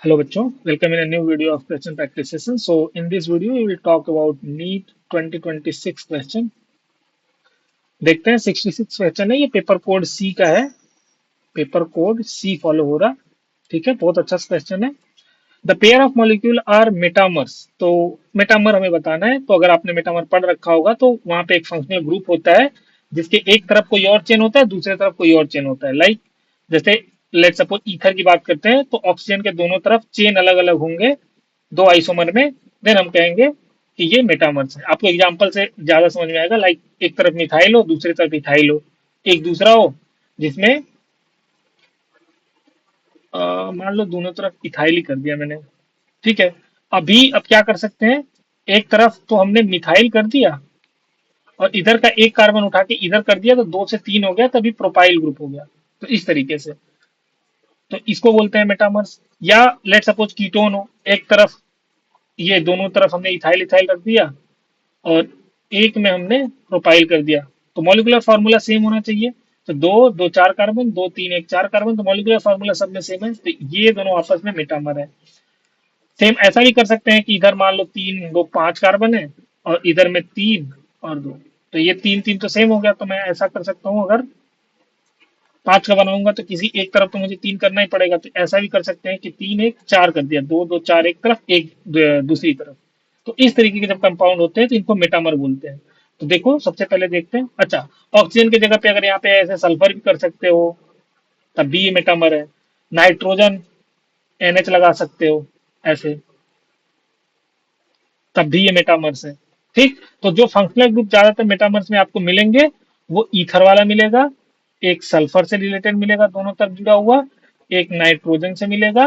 Hello bachcho, welcome in a new video of question practice session. So in this video we will talk about NEET 2026 question. देखते हैं 66 question है, ये paper code सी का है। Paper code सी follow हो रहा। ठीक है, बहुत अच्छा क्वेश्चन है। The pair of molecule are metamers. तो मेटामर हमें बताना है। तो अगर आपने मेटामर पढ़ रखा होगा तो वहां पे एक फंक्शनल ग्रुप होता है जिसके एक तरफ कोई और चेन होता है, दूसरे तरफ कोई और चेन होता है। लाइक जैसे लेट सपोज ईथर की बात करते हैं तो ऑक्सीजन के दोनों तरफ चेन अलग अलग होंगे दो आइसोमर में। देन हम कहेंगे कि ये मेटामर्स है। आपको एग्जांपल से ज्यादा समझ में आएगा। लाइक एक तरफ मिथाइल हो, दूसरी तरफ इथाइल हो, एक दूसरा हो जिसमें मान लो दोनों तरफ इथाइल ही कर दिया मैंने। ठीक है, अभी अब क्या कर सकते हैं, एक तरफ तो हमने मिथाइल कर दिया और इधर का एक कार्बन उठा के इधर कर दिया तो दो से तीन हो गया, तभी प्रोपाइल ग्रुप हो गया। तो इस तरीके से तो इसको बोलते हैं मेटामर्स। या लेट सपोज कीटोन हो, एक तरफ ये दोनों तरफ हमने इथाइल इथाइल रख दिया और एक में हमने प्रोपाइल कर दिया। तो मॉलिक्यूलर फार्मूला सेम होना चाहिए। तो दो दो चार कार्बन, दो तीन एक चार कार्बन, तो मॉलिक्यूलर फार्मूला सब में सेम है। तो ये दोनों आपस में मेटामर है। सेम ऐसा भी कर सकते हैं कि इधर मान लो तीन दो पांच कार्बन है और इधर में तीन और दो, तो ये तीन तीन तो सेम हो गया। तो मैं ऐसा कर सकता हूँ, अगर पांच का बनाऊंगा तो किसी एक तरफ तो मुझे तीन करना ही पड़ेगा। तो ऐसा भी कर सकते हैं कि तीन एक चार कर दिया, दो दो चार एक तरफ, एक दूसरी तरफ। तो इस तरीके के जब कंपाउंड होते हैं तो इनको मेटामर बोलते हैं। तो देखो सबसे पहले देखते हैं। अच्छा, ऑक्सीजन की जगह पे अगर यहाँ पे ऐसे सल्फर भी कर सकते हो तब भी ये मेटामर है। नाइट्रोजन NH लगा सकते हो ऐसे, तब भी ये मेटामर्स है। ठीक, तो जो फंक्शनल ग्रुप ज्यादातर मेटामर्स में आपको मिलेंगे वो ईथर वाला मिलेगा, एक सल्फर से रिलेटेड मिलेगा दोनों तरफ जुड़ा हुआ, एक नाइट्रोजन से मिलेगा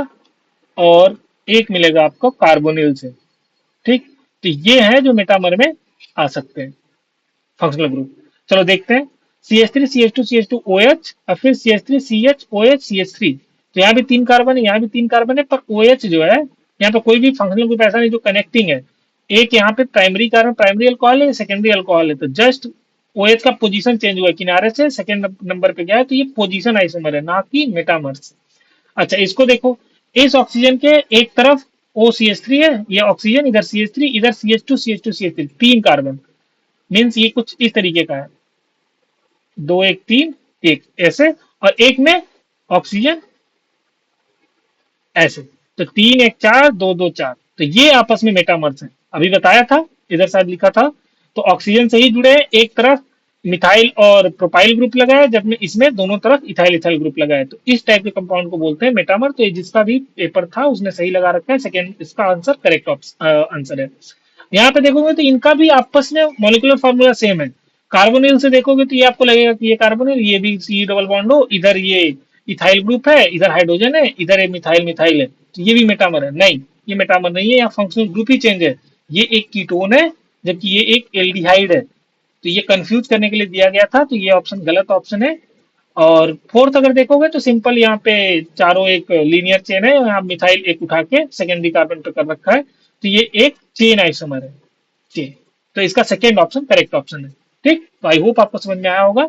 और एक मिलेगा आपको कार्बोनिल से। ठीक, तो ये है जो मेटामर में आ सकते हैं फंक्शनल ग्रुप। चलो देखते हैं। CH3 CH2 CH2 OH और फिर CH3 CH OH CH3। तो यहाँ भी तीन कार्बन है, यहाँ भी तीन कार्बन है, पर OH जो है यहाँ पे कोई भी फंक्शनल ग्रुप ऐसा नहीं जो कनेक्टिंग है। एक यहाँ पे प्राइमरी कार्बन प्राइमरी अल्कोहल है, सेकेंडरी अल्कोहल है। तो जस्ट OH का पोजीशन चेंज हुआ है, किनारे से सेकेंड नंबर पे गया है। तो ये पोजीशन आइसोमर है, ना कि मेटामर्स। अच्छा, इसको देखो। इस ऑक्सीजन के एक तरफ OCH3 है, ये ऑक्सीजन, इधर CH3, इधर CH2 CH2 CH3, तीन कार्बन। मीन्स ये कुछ इस तरीके का है, दो एक तीन एक ऐसे, और एक में ऑक्सीजन ऐसे। तो तीन एक चार, दो दो चार, तो ये आपस में मेटामर्स है। अभी बताया था, इधर शायद लिखा था। तो ऑक्सीजन से ही जुड़े हैं, एक तरफ मिथाइल और प्रोपाइल ग्रुप लगाया, जब में इसमें दोनों तरफ इथाइल इथाइल ग्रुप लगाया। तो इस टाइप के कंपाउंड को बोलते हैं मेटामर। तो ये जिसका भी पेपर था उसने सही लगा रखा है, सेकेंड इसका आंसर करेक्ट आंसर है। यहाँ पे देखोगे तो इनका भी आपस में मॉलिक्यूलर फॉर्मूला सेम है। कार्बोनिल से देखोगे तो ये आपको लगेगा कि ये कार्बोनिल, ये भी सी डबल बॉन्ड हो, इधर ये इथाइल ग्रुप है, इधर हाइड्रोजन है, इधर ये मिथाइल मिथाइल है, तो ये भी मेटामर है। नहीं, ये मेटामर नहीं है, यहाँ फंक्शनल ग्रुप ही चेंज है। ये एक कीटोन है जबकि ये एक एल्डिहाइड है। तो ये कंफ्यूज करने के लिए दिया गया था, तो ये ऑप्शन गलत ऑप्शन है। और फोर्थ अगर देखोगे तो सिंपल, यहाँ पे चारों एक लीनियर चेन है, यहाँ मिथाइल एक उठा के सेकेंडरी कार्बन पे कर रखा है। तो ये एक चेन आइसोमर है। चेन, तो इसका सेकेंड ऑप्शन करेक्ट ऑप्शन है। ठीक, तो आई होप आपको समझ में आया होगा।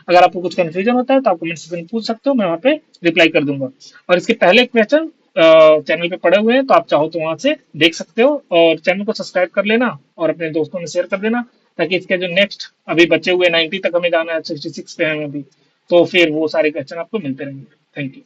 अगर आपको कुछ कंफ्यूजन होता है तो आप कमेंट सेक्शन में पूछ सकते हो, मैं वहाँ पे रिप्लाई कर दूंगा। और इसके पहले क्वेश्चन चैनल पे पड़े हुए हैं, तो आप चाहो तो वहां से देख सकते हो। और चैनल को सब्सक्राइब कर लेना और अपने दोस्तों में शेयर कर देना, ताकि इसके जो नेक्स्ट अभी बचे हुए 90 तक हमें जाना है, 66 पे हैं अभी, तो फिर वो सारे क्वेश्चन आपको मिलते रहेंगे। Thank you.